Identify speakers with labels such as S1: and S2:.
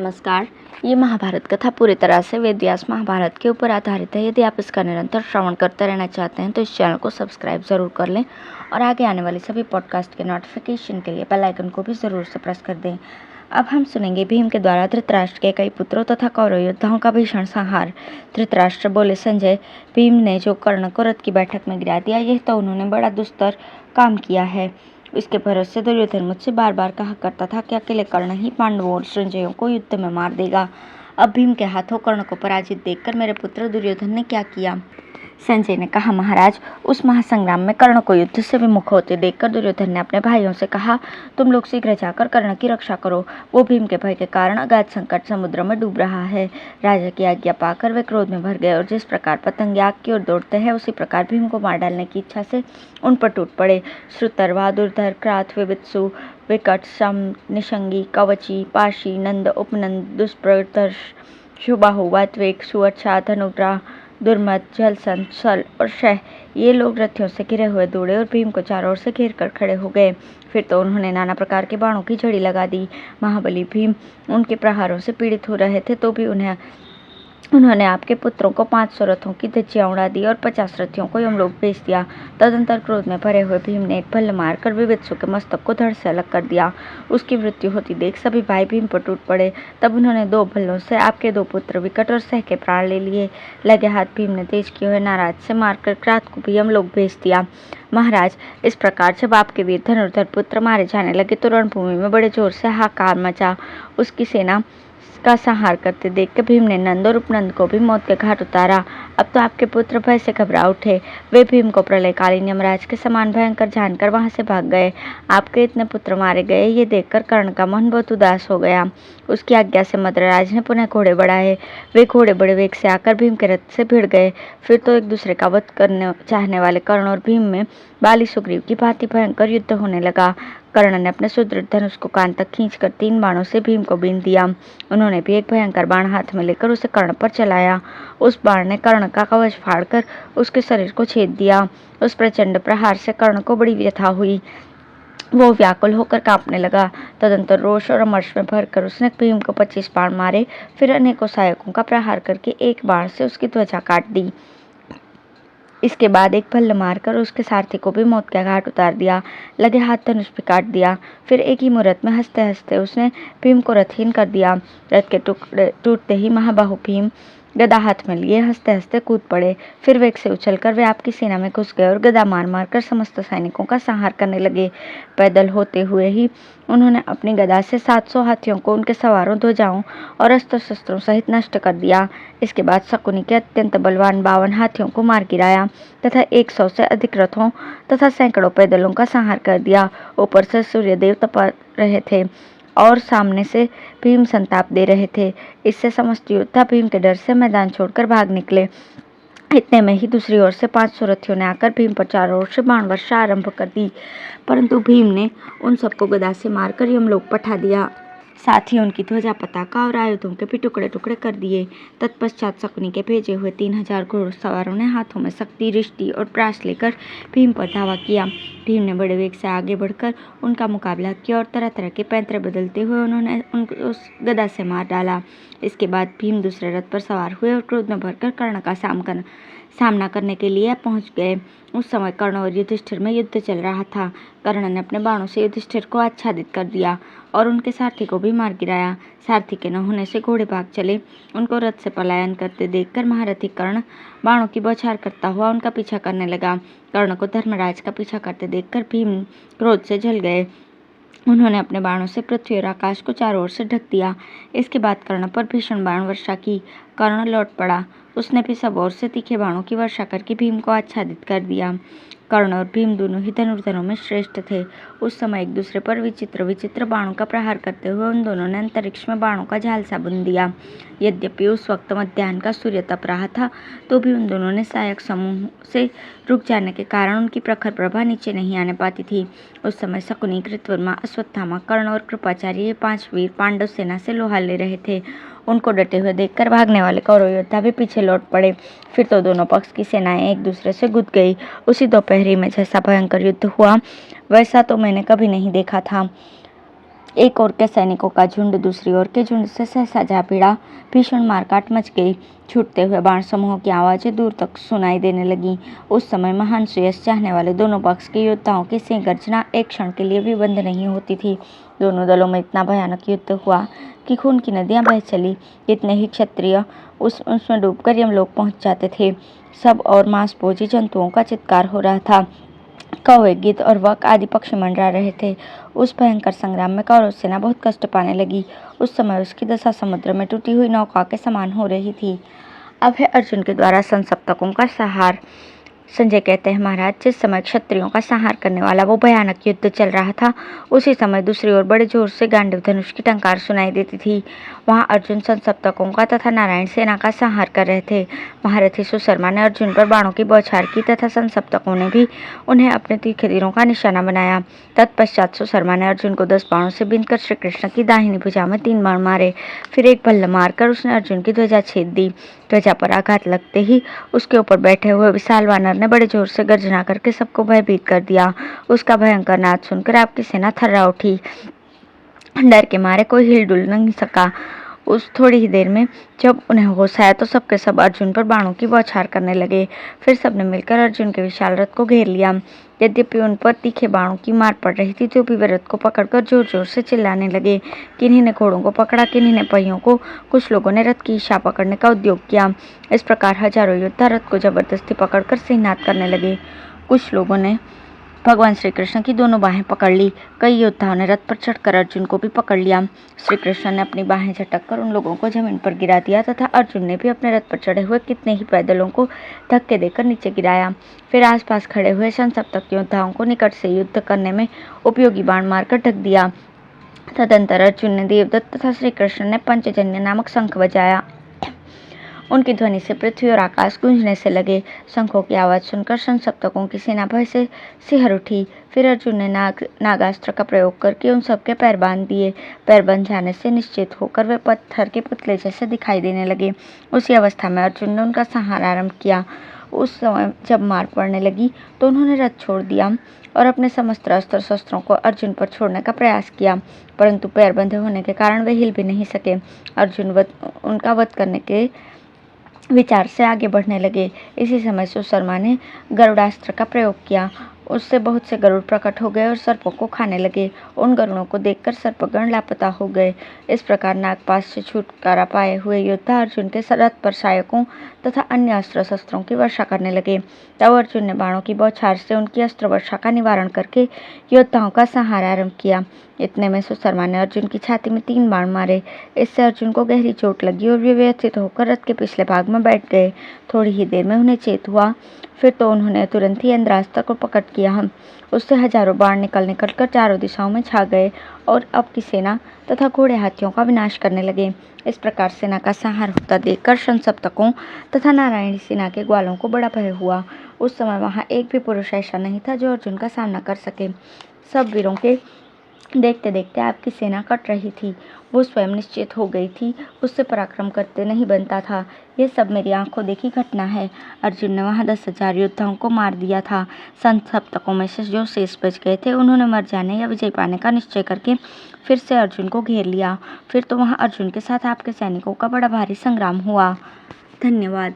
S1: नमस्कार। ये महाभारत कथा पूरी तरह से वेद व्यास महाभारत के ऊपर आधारित है। यदि आप इसका निरंतर श्रवण करते रहना चाहते हैं तो इस चैनल को सब्सक्राइब ज़रूर कर लें और आगे आने वाली सभी पॉडकास्ट के नोटिफिकेशन के लिए बेल आइकन को भी ज़रूर से प्रेस कर दें। अब हम सुनेंगे भीम के द्वारा धृतराष्ट्र के कई पुत्रों तथा कौरव योद्धाओं का भीषण संहार। धृतराष्ट्र बोले, संजय, भीम ने जो कर्ण को रथ की बैठक में गिरा दिया, यह तो उन्होंने बड़ा दुस्तर काम किया है। इसके भरोसे दुर्योधन मुझसे बार बार कहा करता था कि अकेले कर्ण ही पांडवों और संजयों को युद्ध में मार देगा। अब भीम के हाथों कर्ण को पराजित देखकर मेरे पुत्र दुर्योधन ने क्या किया? संजय ने कहा, महाराज, उस महासंग्राम में कर्ण को युद्ध से विमुख होते देखकर दुर्योधन ने अपने भाइयों से कहा, तुम लोग शीघ्र जाकर कर्ण की रक्षा करो। वो भीम के भय के कारण अगाध संकट समुद्र में डूब रहा है। राजा की आज्ञा पाकर वे क्रोध में भर गए और जिस प्रकार पतंग आग की ओर दौड़ते हैं उसी प्रकार भीम को मार डालने की इच्छा से उन पर टूट पड़े। श्रुतर, बहादुर, क्राथ, विवित्सु, विकट, सम, निशंगी, कवची, पाशी, नंद, उपनंद, दुष्प्रदर्श, शुबाहु, वात्वेक, सुअच्छा, धनुग्राह, दुर्मत, जलसन, सल और शह, ये लोग रथियों से घिरे हुए दौड़े और भीम को चारों ओर से घेर कर खड़े हो गए। फिर तो उन्होंने नाना प्रकार के बाणों की झड़ी लगा दी। महाबली भीम उनके प्रहारों से पीड़ित हो रहे थे तो भी उन्होंने आपके पुत्रों को 500 रथों की धज्जियां उड़ा दी और 50 रथियों को यमलोक भेज दिया। तदंतर क्रोध में भरे हुए भीम ने एक भल्ल मारकर विवित्सु के मस्तक को धड़ से अलग कर दिया। उसकी मृत्यु होती देख सभी भाई भीम पर टूट पड़े। तब उन्होंने 2 भल्लों से आपके 2 पुत्र विकट और सह के प्राण ले लिए। लगे हाथ भीम ने तेज किए हुए नाराज से मारकर क्रात को भी यमलोक भेज दिया। महाराज, इस प्रकार जब आपके वीर धनुर्धर पुत्र मारे जाने लगे तो रणभूमि में बड़े जोर से हाहाकार मचा। उसकी सेना का संहार करते देखकर भीम ने नंद और उपनंद को भी मौत के घाट उतारा। अब तो आपके पुत्र भय से घबरा उठे। वे भीम को प्रलयकालीन यमराज के समान भयंकर जानकर वहां से भाग गए। आपके इतने पुत्र मारे गए ये देखकर कर्ण का मन बहुत उदास हो गया। उसकी आज्ञा से मद्रराज ने पुनः घोड़े बढ़ाए। वे घोड़े बड़े वेग से आकर भीम के रथ से भिड़ गए। फिर तो एक दूसरे का वध करने चाहने वाले कर्ण और भीम में बाली सुग्रीव की भांति भयंकर युद्ध होने लगा। कर्ण ने अपने सुदृढ़ धनुष को कान तक खींचकर 3 बाणों से भीम को बींध दिया। उन्होंने भी एक भयंकर बाण हाथ में लेकर उसे कर्ण पर चलाया। उस बाण ने कर्ण का कवच फाड़कर उसके शरीर को छेद दिया। उस प्रचंड प्रहार से कर्ण को बड़ी व्यथा हुई। वो व्याकुल होकर कांपने लगा। तदंतर रोष और अमर्ष में भरकर उसने भीम को 25 बाण मारे। फिर अनेकों सहायकों का प्रहार करके एक बाण से उसकी त्वचा काट दी। इसके बाद एक भल्ल मारकर उसके सारथी को भी मौत का घाट उतार दिया। लगे हाथ धनुष भी काट दिया। फिर एक ही मुहूर्त में हंसते हंसते उसने भीम को रथहीन कर दिया। रथ के टुकड़े टूटते ही महाबाहु भीम गदा हाथ में लिए हंसते हंसते कूद पड़े। फिर वेग से उछलकर वे आपकी सेना में घुस गए और गदा मार मार कर समस्त सैनिकों का संहार करने लगे। पैदल होते हुए ही उन्होंने अपनी गदा से 700 हाथियों को उनके सवारों, ध्वजाओं और अस्त्र शस्त्रों सहित नष्ट कर दिया। इसके बाद शकुनी के अत्यंत बलवान 52 हाथियों को मार गिराया तथा 100 से अधिक रथों तथा सैकड़ों पैदलों का संहार कर दिया। ऊपर से सूर्यदेव तपा रहे थे और सामने से भीम संताप दे रहे थे। इससे समस्त योद्धा भीम के डर से मैदान छोड़कर भाग निकले। इतने में ही दूसरी ओर से 500 रथियों ने आकर भीम पर चारों ओर से बाण वर्षा आरंभ कर दी, परंतु भीम ने उन सबको गदा से मारकर यमलोक पठा दिया। साथ ही उनकी ध्वजा, पताका और आयुधों के भी टुकड़े टुकड़े कर दिए। तत्पश्चात शकुनी के भेजे हुए 3000 घुड़सवारों ने हाथों में शक्ति, रिष्टि और प्राश लेकर भीम पर धावा किया। भीम ने बड़े वेग से आगे बढ़कर उनका मुकाबला किया और तरह तरह के पैंतरे बदलते हुए उन्होंने उनको उस गदा से मार डाला। इसके बाद भीम दूसरे रथ पर सवार हुए और क्रोध में भरकर कर्ण का सामना करने के लिए पहुंच गए। उस समय कर्ण और युधिष्ठिर में युद्ध चल रहा था। कर्ण ने अपने बाणों से युधिष्ठिर को आच्छादित कर दिया और उनके सारथी को भी मार गिराया। सारथी के न होने से घोड़े भाग चले। उनको रथ से पलायन करते देखकर महारथी कर्ण बाणों की बौछार करता हुआ उनका पीछा करने लगा। कर्ण को धर्मराज का पीछा करते देखकर भीम क्रोध से जल गए। उन्होंने अपने बाणों से पृथ्वी और आकाश को चारों ओर से ढक दिया। इसके बाद कर्ण पर भीषण बाण वर्षा की। कर्ण लौट पड़ा। उसने भी सब ओर से तीखे बाणों की वर्षा करके भीम को आच्छादित कर दिया। कर्ण और भीम दोनों ही धनुर्धरों में श्रेष्ठ थे। उस समय एक दूसरे पर विचित्र विचित्र बाणों का प्रहार करते हुए उन दोनों ने अंतरिक्ष में बाणों का झालसा बुन दिया। यद्यपि उस वक्त मध्याह्न का सूर्य तप रहा था तो भी उन दोनों ने सहायक समूह से रुक जाने के कारण उनकी प्रखर प्रभा नीचे नहीं आने पाती थी। उस समय शकुनी, कृतवर्मा, अश्वत्थामा, कर्ण और कृपाचार्य, ये 5 वीर पांडव सेना से लोहा ले रहे थे। उनको डटे हुए देखकर भागने वाले कौरव योद्धा भी पीछे लौट पड़े। फिर तो दोनों पक्ष की सेनाएं एक दूसरे से गुद गई। उसी दोपहरी में जैसा भयंकर युद्ध हुआ वैसा तो मैंने कभी नहीं देखा था। एक ओर के सैनिकों का झुंड दूसरी ओर के झुंड से सहसा जा भिड़ा। भीषण मारकाट मच गई। छूटते हुए बाण समूहों की आवाजें दूर तक सुनाई देने लगी। उस समय महान श्रेयस चाहने वाले दोनों पक्ष के योद्धाओं की सिंह गर्जना एक क्षण के लिए भी बंद नहीं होती थी। दोनों दलों में इतना भयानक युद्ध हुआ कि खून की नदियां बह चली। इतने ही क्षत्रिय उसमें डूबकर यमलोक पहुंच जाते थे। सब और मांसभोजी जंतुओं का चित्कार हो रहा था। कौवे, गिद्ध और वक आदि पक्षी मंडरा रहे थे। उस भयंकर संग्राम में कौरव सेना बहुत कष्ट पाने लगी। उस समय उसकी दशा समुद्र में टूटी हुई नौका के समान हो रही थी। अब है अर्जुन के द्वारा संसप्तकों का संहार। संजय कहते हैं, महाराज, जिस समय क्षत्रियों का संहार करने वाला वो भयानक युद्ध चल रहा था, उसी समय दूसरी ओर बड़े जोर से गांडीव धनुष की टंकार सुनाई देती थी। वहां अर्जुन संसप्तकों का तथा नारायण सेना का संहार कर रहे थे। महारथी सुशर्मा ने अर्जुन पर बाणों की बौछार की तथा संसप्तकों ने भी उन्हें अपने तीखे तीरों का निशाना बनाया। तत्पश्चात सुशर्मा ने अर्जुन को 10 बाणों से बींधकर श्री कृष्ण की दाहिनी भुजा में 3 बाण मारे। फिर एक भल्ल मारकर उसने अर्जुन की ध्वजा छेद दी। ध्वजा पर आघात लगते ही उसके ऊपर बैठे हुए विशाल वानर ने बड़े जोर से गर्जना करके सबको भयभीत कर दिया। उसका भयंकर नाद सुनकर आपकी सेना थर्रा उठी। डर के मारे कोई हिलडुल नहीं सका। उस थोड़ी ही देर में जब उन्हें होश आया तो सबके सब अर्जुन पर बाणों की बौछार करने लगे। फिर सबने मिलकर अर्जुन के विशाल रथ को घेर लिया। यद्यपि उन पर तीखे बाणों की मार पड़ रही थी तो भी वे रथ को पकड़कर जोर जोर से चिल्लाने लगे। किन्हीं ने घोड़ों को पकड़ा, किन्हीं ने पहियों को, कुछ लोगों ने रथ की इच्छा पकड़ने का उद्योग किया। इस प्रकार हजारों योद्धा रथ को जबरदस्ती पकड़कर सिंहनाद करने लगे। कुछ लोगों ने भगवान श्री कृष्ण की दोनों बाहें पकड़ ली। कई योद्धाओं ने रथ पर चढ़कर अर्जुन को भी पकड़ लिया। श्री कृष्ण ने अपनी बाहें झटककर उन लोगों को जमीन पर गिरा दिया तथा अर्जुन ने भी अपने रथ पर चढ़े हुए कितने ही पैदलों को धक्के देकर नीचे गिराया। फिर आसपास खड़े हुए संसप्तक योद्धाओं को निकट से युद्ध करने में उपयोगी बाण मारकर ढक दिया। तदंतर अर्जुन ने देवदत्त तथा श्री कृष्ण ने पंचजन्य नामक शंख बजाया। उनकी ध्वनि से पृथ्वी और आकाश गूंजने से लगे। शंखों की आवाज सुनकर संसप्तकों की सेना भय से सिहर उठी। फिर अर्जुन ने नागास्त्र का प्रयोग करके उन सबके पैर बांध दिए। पैर बंध जाने से निश्चित होकर वे पत्थर के पुतले जैसे दिखाई देने लगे। उसी अवस्था में अर्जुन ने उनका संहार आरंभ किया। उस समय जब मार पड़ने लगी तो उन्होंने रथ छोड़ दिया और अपने समस्त अस्त्र शस्त्रों को अर्जुन पर छोड़ने का प्रयास किया, परंतु पैर बंधे होने के कारण वे हिल भी नहीं सके। अर्जुन उनका वध करने के विचार से आगे बढ़ने लगे। इसी समय सुशर्मा ने गरुड़ास्त्र का प्रयोग किया। उससे बहुत से गरुड़ प्रकट हो गए और सर्पों को खाने लगे। उन गरुड़ों को देखकर सर्पगण लापता हो गए। इस प्रकार नागपाश से छुटकारा पाए हुए योद्धा अर्जुन के रथ पर सहायकों तथा अन्य अस्त्र शस्त्रों की वर्षा करने लगे। तब अर्जुन ने बाणों की बौछार से उनकी अस्त्र वर्षा का निवारण करके योद्धाओं का संहार आरंभ किया। इतने में सुशर्मा ने अर्जुन की छाती में 3 बाण मारे। इससे अर्जुन को गहरी चोट लगी और वे व्यथित होकर रथ के पिछले भाग में बैठ गए। थोड़ी ही देर में उन्हें चेत हुआ। फिर तो उन्होंने तुरंत ही इंद्रास्त्र को प्रकट किया। उससे हजारों बाण निकल कर चारों दिशाओं में छा गए और अब की सेना तथा घोड़े हाथियों का विनाश करने लगे। इस प्रकार सेना का संहार होता देखकर संसप्तकों तथा नारायणी सेना के ग्वालों को बड़ा भय हुआ। उस समय वहां एक भी पुरुष ऐसा नहीं था जो अर्जुन का सामना कर सके। सब वीरों के देखते देखते आपकी सेना कट रही थी। वो स्वयं निश्चित हो गई थी, उससे पराक्रम करते नहीं बनता था। ये सब मेरी आंखों देखी घटना है। अर्जुन ने वहां 10,000 योद्धाओं को मार दिया था। संसप्तकों में से जो शेष बच गए थे उन्होंने मर जाने या विजय पाने का निश्चय करके फिर से अर्जुन को घेर लिया। फिर तो वहां अर्जुन के साथ आपके सैनिकों का बड़ा भारी संग्राम हुआ। धन्यवाद।